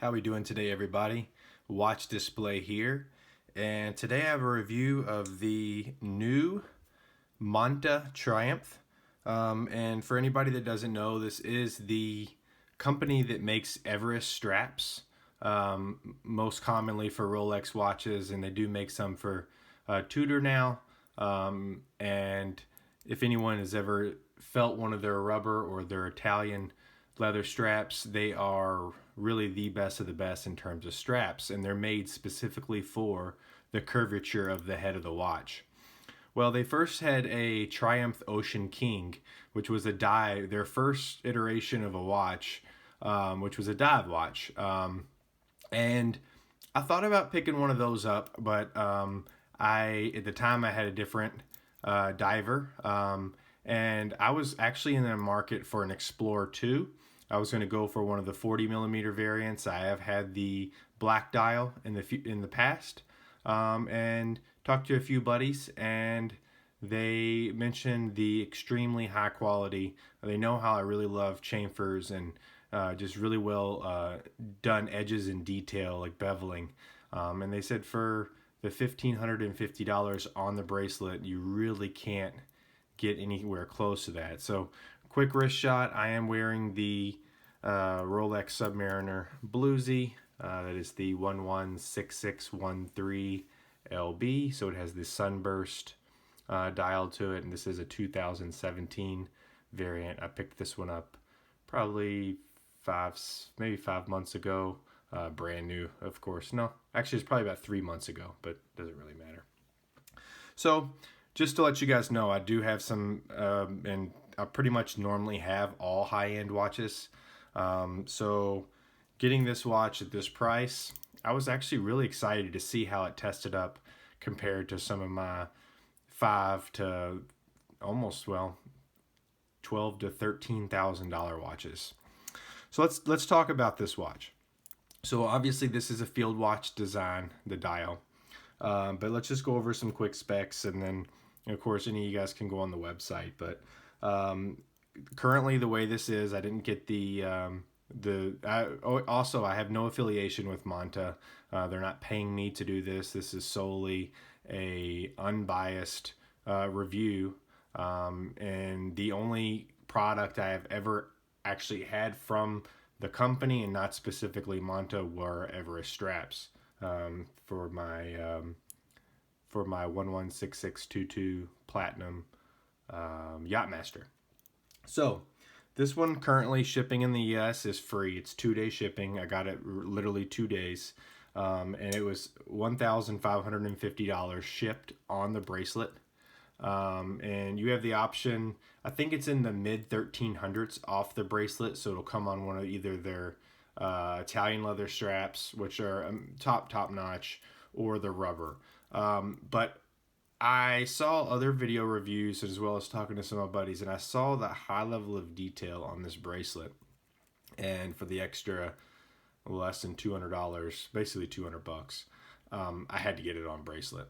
How we doing today, everybody? WatchDisplay here, and today I have a review of the new Monta Triumph. And for anybody that doesn't know, this is the company that makes Everest straps, most commonly for Rolex watches, and they do make some for Tudor now. And if anyone has ever felt one of their rubber or their Italian leather straps, they are really the best of the best in terms of straps, and they're made specifically for the curvature of the head of the watch. Well, they first had a Triumph Ocean King, which was a dive, their first iteration of a watch, which was a dive watch. And I thought about picking one of those up, but at the time I had a different diver, and I was actually in the market for an Explorer 2. I was going to go for one of the 40 millimeter variants. I have had the black dial in the past, and talked to a few buddies, and they mentioned the extremely high quality. They know how I really love chamfers and just really well done edges and detail, like beveling. And they said for the $1,550 on the bracelet, you really can't get anywhere close to that. So quick wrist shot. I am wearing the Rolex Submariner Bluesy. That is the 116613 LB. So it has the sunburst dial to it, and this is a 2017 variant. I picked this one up probably maybe 5 months ago. Brand new, of course. No, actually it's probably about 3 months ago, but doesn't really matter. So just to let you guys know, I do have some, and I pretty much normally have all high-end watches. So getting this watch at this price, I was actually really excited to see how it tested up compared to some of my $5,000 to almost, well, $12,000 to $13,000 watches. So let's talk about this watch. So obviously this is a field watch design, the dial, but let's just go over some quick specs, and then of course any of you guys can go on the website. But currently the way this is, I didn't get I have no affiliation with Monta. They're not paying me to do this. This is solely a unbiased review, and the only product I have ever actually had from the company, and not specifically Monta, were Everest straps for my 116622 Platinum Yachtmaster. So this one currently shipping in the US is free. It's 2-day shipping. I got it literally 2 days, and it was $1,550 shipped on the bracelet. And you have the option, I think it's in the mid 1300s off the bracelet, so it'll come on one of either their Italian leather straps, which are top notch, or the rubber. But I saw other video reviews as well as talking to some of my buddies, and I saw the high level of detail on this bracelet, and for the extra less than $200, basically $200, I had to get it on bracelet.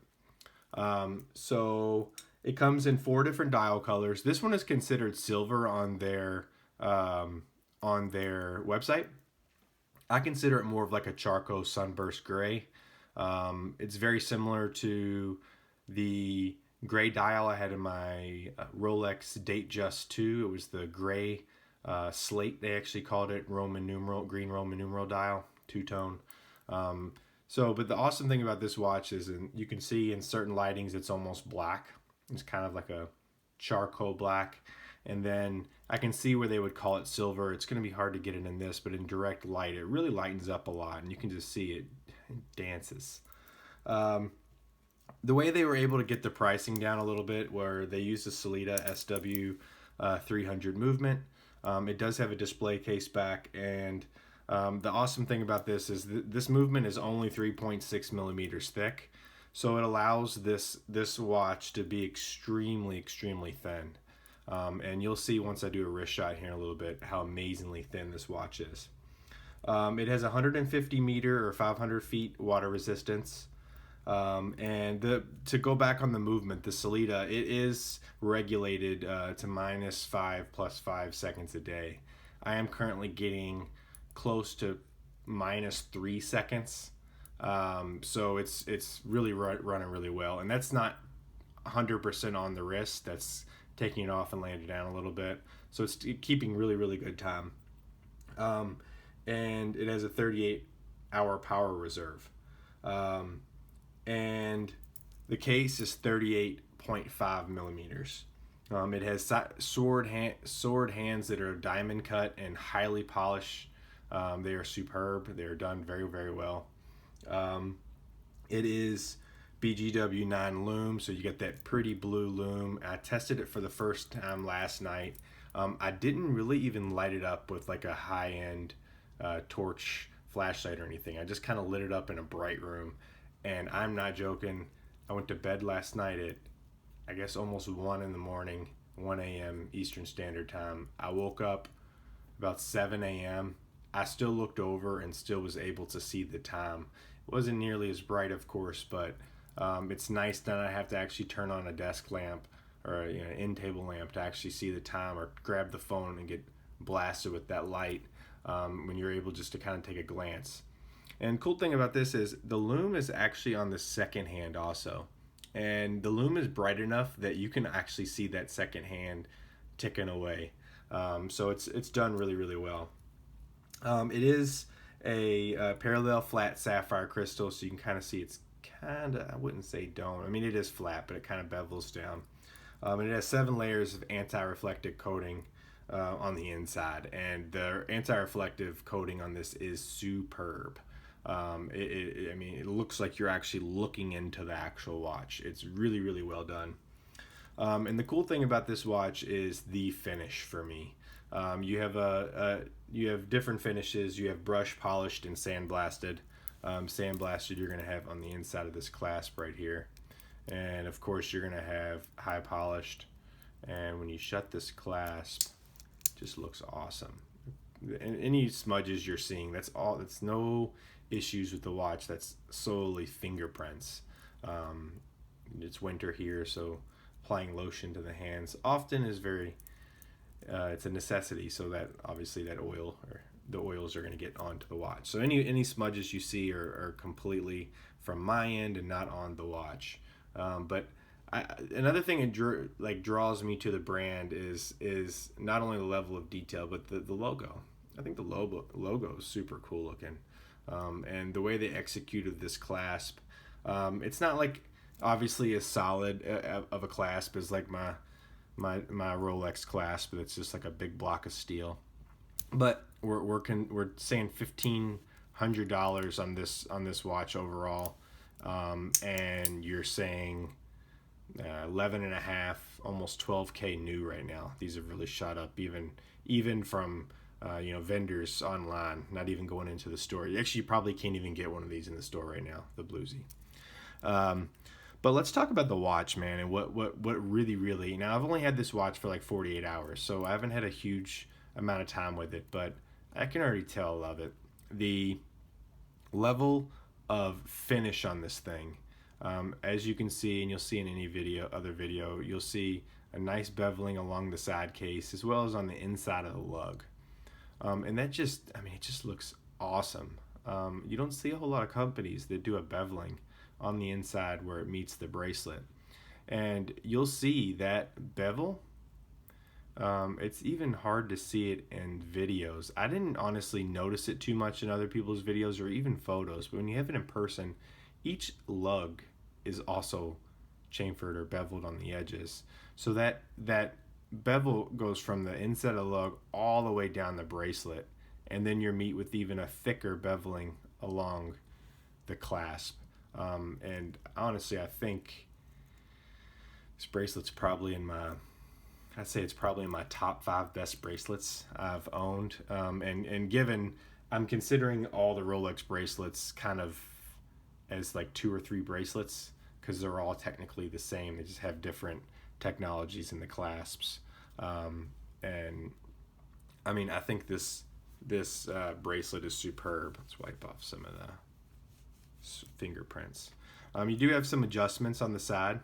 So it comes in 4 different dial colors. This one is considered silver on their website. I consider it more of like a charcoal sunburst gray. It's very similar to the gray dial I had in my Rolex Datejust 2. It was the gray slate, they actually called it, green Roman numeral dial, two-tone. But the awesome thing about this watch is, and you can see in certain lightings it's almost black. It's kind of like a charcoal black. And then I can see where they would call it silver. It's going to be hard to get it in this, but in direct light it really lightens up a lot, and you can just see it dances. The way they were able to get the pricing down a little bit, where they used the Sellita SW300 movement. It does have a display case back, and the awesome thing about this is this movement is only 3.6 millimeters thick, so it allows this watch to be extremely thin. And you'll see once I do a wrist shot here in a little bit how amazingly thin this watch is. It has 150 meter or 500 feet water resistance. And to go back on the movement, the Sellita, it is regulated to -5 + 5 seconds a day. I am currently getting close to -3 seconds. So it's really running really well, and that's not 100% on the wrist. That's taking it off and landing down a little bit. So it's keeping really good time. And it has a 38-hour power reserve. And the case is 38.5 millimeters. It has sword hands that are diamond cut and highly polished. They are superb. They are done very well. It is BGW9 lume, so you get that pretty blue lume. I tested it for the first time last night. I didn't really even light it up with like a high-end torch flashlight or anything. I just kind of lit it up in a bright room, and I'm not joking. I went to bed last night at, I guess, almost 1 in the morning, 1 a.m. Eastern Standard Time. I woke up about 7 a.m. I still looked over and still was able to see the time. It wasn't nearly as bright, of course, but it's nice that I have to actually turn on a desk lamp or an in-table lamp to actually see the time, or grab the phone and get blasted with that light when you're able just to kind of take a glance. And cool thing about this is the lume is actually on the second hand also. And the lume is bright enough that you can actually see that second hand ticking away. So it's done really well. It is a parallel flat sapphire crystal, so you can kind of see it's kind of, I wouldn't say dome. I mean, it is flat, but it kind of bevels down. And it has 7 layers of anti-reflective coating on the inside, and the anti-reflective coating on this is superb. I mean, it looks like you're actually looking into the actual watch. It's really well done. And the cool thing about this watch is the finish for me. You have different finishes. You have brush polished and sandblasted. Sandblasted you're going to have on the inside of this clasp right here. And of course you're going to have high polished. And when you shut this clasp, it just looks awesome. And any smudges you're seeing, that's all. It's no issues with the watch. That's solely fingerprints. It's winter here, so applying lotion to the hands often is very it's a necessity, so that obviously that oil or the oils are going to get onto the watch. So any smudges you see are completely from my end and not on the watch. But another thing that draws me to the brand is not only the level of detail, but the logo. I think the logo is super cool looking. And the way they executed this clasp, it's not like obviously as solid of a clasp as like my Rolex clasp, but it's just like a big block of steel. But we're saying $1,500 on this watch overall, and you're saying 11 and a half, almost 12K new right now. These have really shot up even from vendors online, not even going into the store. Actually, you probably can't even get one of these in the store right now, the Bluesy. But let's talk about the watch, man, and what really. Now, I've only had this watch for like 48 hours, so I haven't had a huge amount of time with it, but I can already tell I love it. The level of finish on this thing, as you can see, and you'll see in any other video, you'll see a nice beveling along the side case as well as on the inside of the lug. And that just, it just looks awesome. You don't see a whole lot of companies that do a beveling on the inside where it meets the bracelet. And you'll see that bevel, it's even hard to see it in videos. I didn't honestly notice it too much in other people's videos or even photos, but when you have it in person, each lug is also chamfered or beveled on the edges. So that bevel goes from the inside of the lug all the way down the bracelet, and then you're meet with even a thicker beveling along the clasp. And honestly, I think this bracelet's probably I'd say it's probably in my top 5 best bracelets I've owned. And given I'm considering all the Rolex bracelets kind of as like 2 or 3 bracelets, because they're all technically the same. They just have different technologies in the clasps. And I think this bracelet is superb. Let's wipe off some of the fingerprints. You do have some adjustments on the side.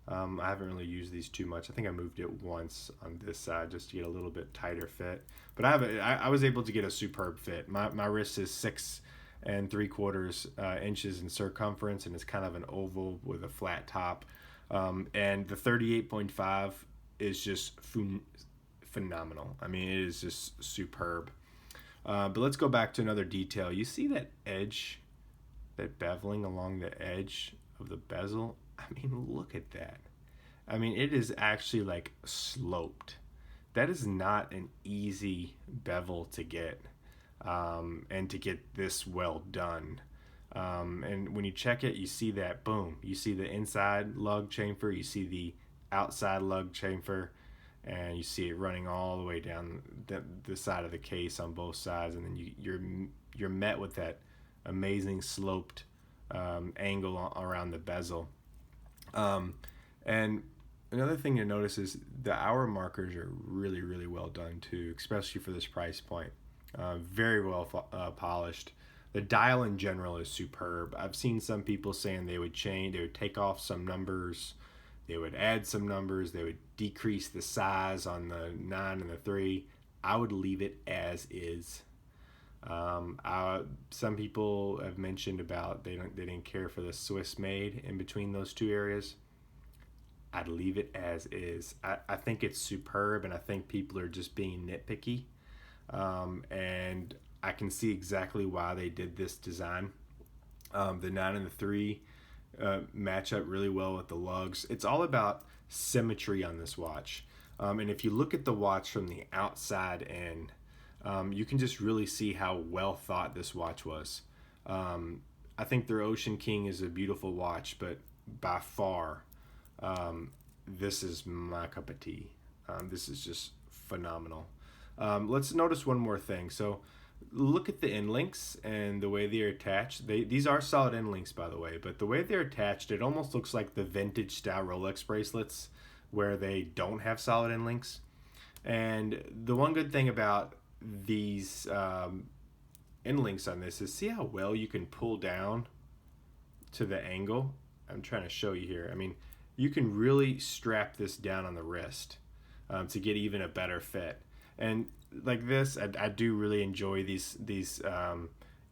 I haven't really used these too much. I think I moved it once on this side just to get a little bit tighter fit. But I was able to get a superb fit. My wrist is 6 3/4 inches in circumference, and it's kind of an oval with a flat top. And the 38.5 is just phenomenal. I mean, it is just superb. But let's go back to another detail. You see that edge, that beveling along the edge of the bezel? I mean, look at that. I mean, it is actually like sloped. That is not an easy bevel to get, and to get this well done. And when you check it, you see that, boom, you see the inside lug chamfer, you see the outside lug chamfer, and you see it running all the way down the side of the case on both sides, and then you're met with that amazing sloped angle around the bezel. And another thing to notice is the hour markers are really, really well done too, especially for this price point. Very well polished. The dial in general is superb. I've seen some people saying they would take off some numbers, they would add some numbers, they would decrease the size on the 9 and the 3. I would leave it as is. Some people have mentioned about they didn't care for the Swiss made in between those two areas. I'd leave it as is. I think it's superb, and I think people are just being nitpicky. And I can see exactly why they did this design. The 9 and the 3 match up really well with the lugs. It's all about symmetry on this watch. And if you look at the watch from the outside in, you can just really see how well thought this watch was. I think their Ocean King is a beautiful watch, but by far, this is my cup of tea. This is just phenomenal. Let's notice one more thing. So look at the end links and the way they're attached. These are solid end links, by the way, but the way they're attached, it almost looks like the vintage style Rolex bracelets where they don't have solid end links. And the one good thing about these end links on this is see how well you can pull down to the angle. I'm trying to show you here. I mean, you can really strap this down on the wrist to get even a better fit. And like this, I do really enjoy these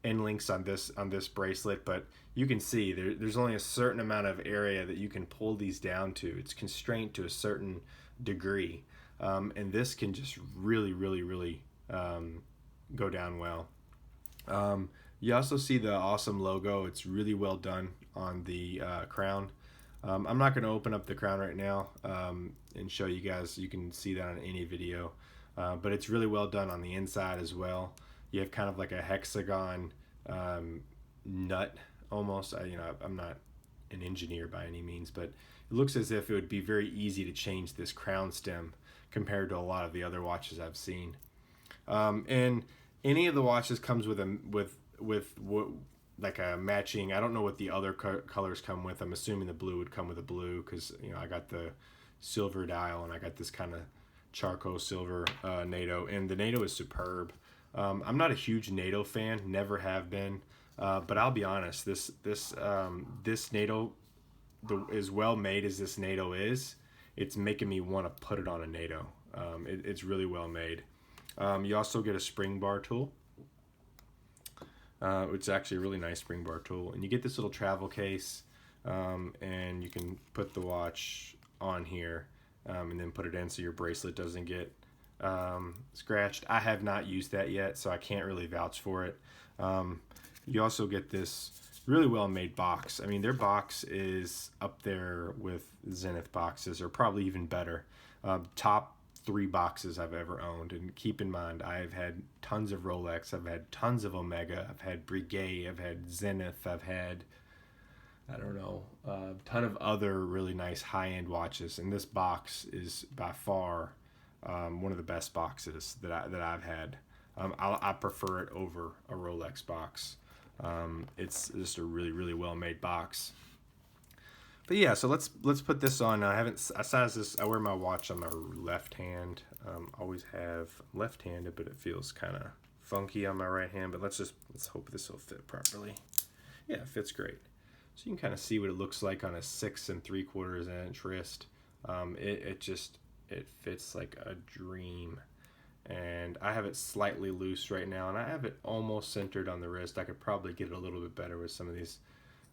end links on this bracelet, but you can see there's only a certain amount of area that you can pull these down to. It's constrained to a certain degree, and this can just really, really, really go down well. You also see the awesome logo. It's really well done on the crown. I'm not going to open up the crown right now and show you guys. You can see that on any video. But it's really well done on the inside as well. You have kind of like a hexagon nut almost. I'm not an engineer by any means, but it looks as if it would be very easy to change this crown stem compared to a lot of the other watches I've seen. And any of the watches comes with like a matching. I don't know what the other colors come with. I'm assuming the blue would come with a blue because I got the silver dial and I got this kind of charcoal silver NATO, and the NATO is superb. I'm not a huge NATO fan, never have been, but I'll be honest, this NATO, as well made as this NATO is, it's making me want to put it on a NATO. It's really well made. You also get a spring bar tool, which is actually a really nice spring bar tool, and you get this little travel case, and you can put the watch on here. And then put it in so your bracelet doesn't get scratched. I have not used that yet, so I can't really vouch for it. You also get this really well made box. I mean, their box is up there with Zenith boxes, or probably even better. Top 3 boxes I've ever owned. And keep in mind, I've had tons of Rolex, I've had tons of Omega, I've had Breguet, I've had Zenith, I've had a ton of other really nice high-end watches, and this box is by far one of the best boxes that I've had. I prefer it over a Rolex box. It's just a really, really well-made box. But yeah, so let's put this on. I size this. I wear my watch on my left hand. Always have left-handed, but it feels kind of funky on my right hand. But let's hope this will fit properly. Yeah, it fits great. So you can kind of see what it looks like on a 6 3/4 inch wrist. It fits like a dream. And I have it slightly loose right now, and I have it almost centered on the wrist. I could probably get it a little bit better with some of these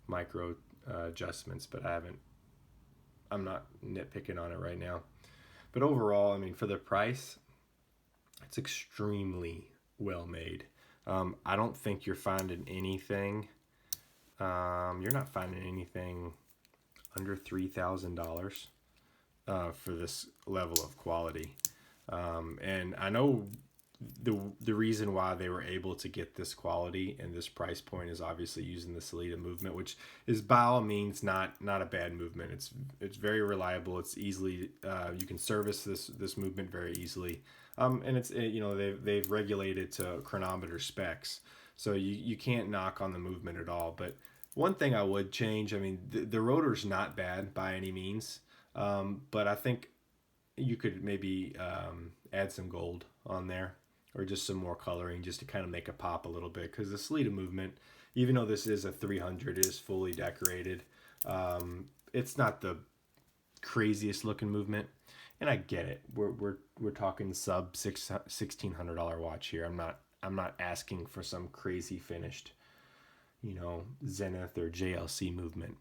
micro adjustments, but I'm not nitpicking on it right now. But overall, I mean, for the price, it's extremely well made. I don't think you're finding anything. You're not finding anything under $3,000 for this level of quality. And I know the reason why they were able to get this quality and this price point is obviously using the Sellita movement, which is by all means not a bad movement. It's very reliable. It's easily you can service this movement very easily. And they've regulated to chronometer specs, so you can't knock on the movement at all. But one thing I would change, I mean, the rotor's not bad by any means, but I think you could maybe add some gold on there, or just some more coloring, just to kind of make it pop a little bit. Because the Sellita movement, even though this is a 300, it is fully decorated. It's not the craziest looking movement, and I get it. We're talking sub $1,600 watch here. I'm not asking for some crazy finished, Zenith or JLC movement.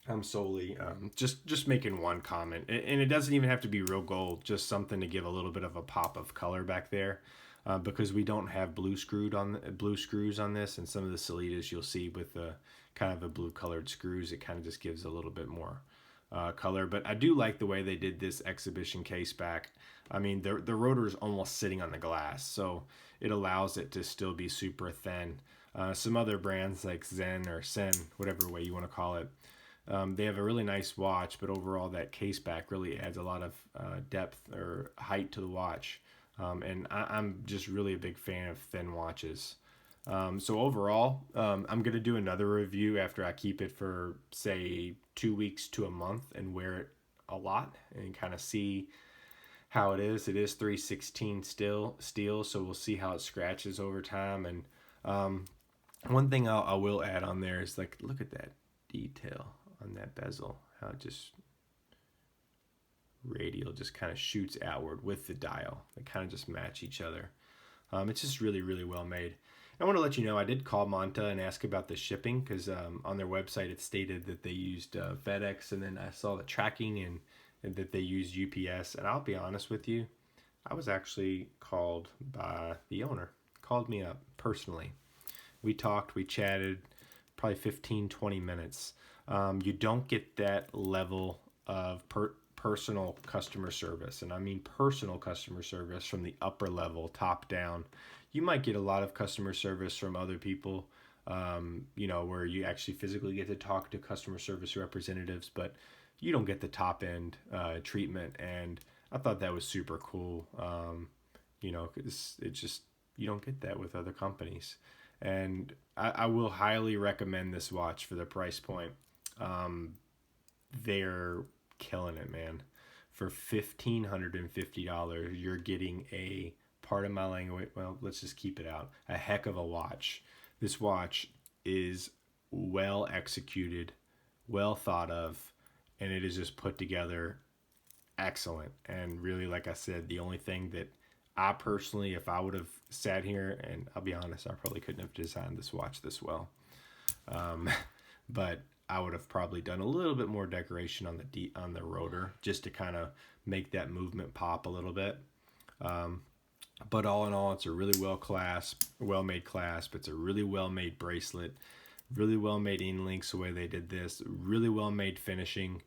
I'm solely just making one comment, and it doesn't even have to be real gold, just something to give a little bit of a pop of color back there, because we don't have blue screws on this, and some of the Sellitas you'll see with the kind of the blue colored screws, it kind of just gives a little bit more color. But I do like the way they did this exhibition case back. I mean, the rotor is almost sitting on the glass, so it allows it to still be super thin. Some other brands like Zen or Sen, whatever way you want to call it, they have a really nice watch, but overall that case back really adds a lot of depth or height to the watch. And I'm just really a big fan of thin watches. So overall, I'm going to do another review after I keep it for, say, 2 weeks to a month and wear it a lot and kind of see how it is. It is 316 steel, so we'll see how it scratches over time. And one thing I will add on there is, like, look at that detail on that bezel, how it just radial just kind of shoots outward with the dial. They kind of just match each other. It's just really, really well made. I want to let you know I did call Monta and ask about the shipping, because on their website it stated that they used FedEx, and then I saw the tracking and that they used UPS. And I'll be honest with you, I was actually called by the owner. Called me up personally. We talked, we chatted, probably 15-20 minutes. You don't get that level of personal customer service, and I mean personal customer service from the upper level, top down. You might get a lot of customer service from other people, where you actually physically get to talk to customer service representatives, but you don't get the top end treatment. And I thought that was super cool, because it just, you don't get that with other companies. And I will highly recommend this watch for the price point. They're killing it, man. For $1,550, you're getting a, pardon my language, well, let's just keep it out, a heck of a watch. This watch is well executed, well thought of, and it is just put together excellent. And really, like I said, the only thing that I personally, if I would have sat here, and I'll be honest, I probably couldn't have designed this watch this well. But I would have probably done a little bit more decoration on the rotor, just to kind of make that movement pop a little bit. But all in all, it's a really well-made clasp. It's a really well-made bracelet, really well-made in-links the way they did this, really well-made finishing,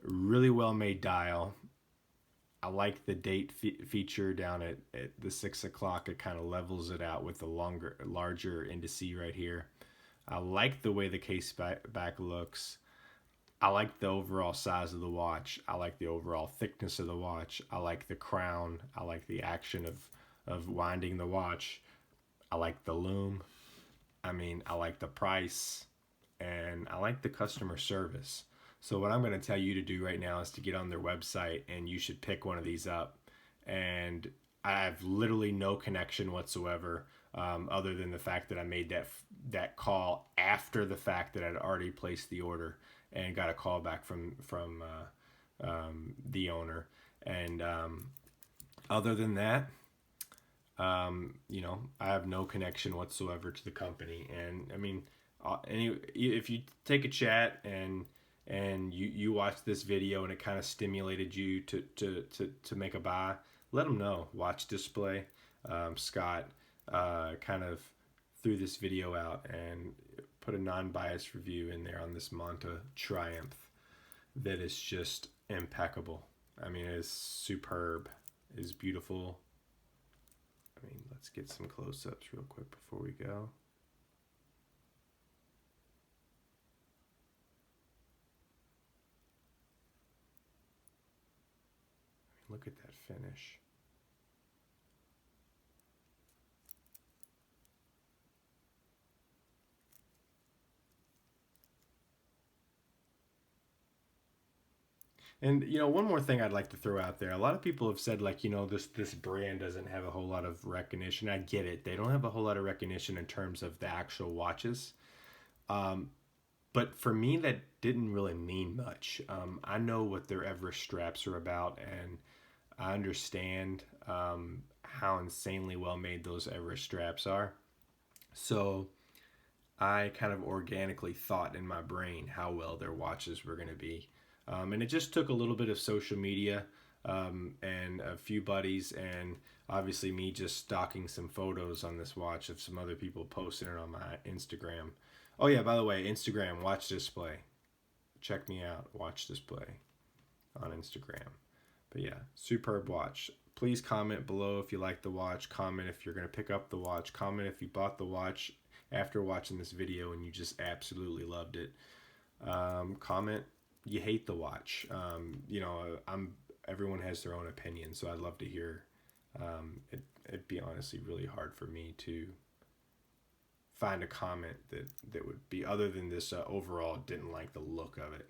really well-made dial. I like the date feature down at the 6 o'clock. It kind of levels it out with the larger indice right here. I like the way the case back looks. I like the overall size of the watch. I like the overall thickness of the watch. I like the crown. I like the action of winding the watch. I like the lume. I mean, I like the price. And I like the customer service. So what I'm going to tell you to do right now is to get on their website, and you should pick one of these up. And I have literally no connection whatsoever. other than the fact that I made that call after the fact that I'd already placed the order and got a call back from the owner. And other than that, you know, I have no connection whatsoever to the company. And I mean, if you take a chat and you watch this video and it kind of stimulated you to make a buy, let them know. WatchDisplay, Scott kind of threw this video out and put a non-biased review in there on this Monta Triumph that is just impeccable. I mean, it is superb. It is beautiful. I mean, let's get some close-ups real quick before we go. Look at that finish. And you know, one more thing I'd like to throw out there. A lot of people have said, like, you know, this brand doesn't have a whole lot of recognition. I get it. They don't have a whole lot of recognition in terms of the actual watches. But for me, that didn't really mean much. I know what their Everest straps are about, and I understand how insanely well made those Everest straps are. So I kind of organically thought in my brain how well their watches were going to be. And it just took a little bit of social media and a few buddies, and obviously me just stocking some photos on this watch of some other people posting it on my Instagram. Oh yeah, by the way, Instagram, WatchDisplay. Check me out, WatchDisplay on Instagram. But yeah, superb watch. Please comment below if you like the watch. Comment if you're going to pick up the watch. Comment if you bought the watch after watching this video and you just absolutely loved it. Comment you hate the watch. You know, everyone has their own opinion, so I'd love to hear. It'd be honestly really hard for me to find a comment that would be other than this overall didn't like the look of it.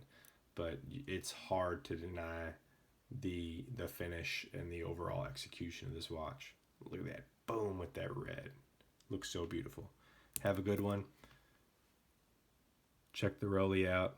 But it's hard to deny the finish and the overall execution of this watch. Look at that, boom, with that red. Looks so beautiful. Have a good one. Check the Rolly out.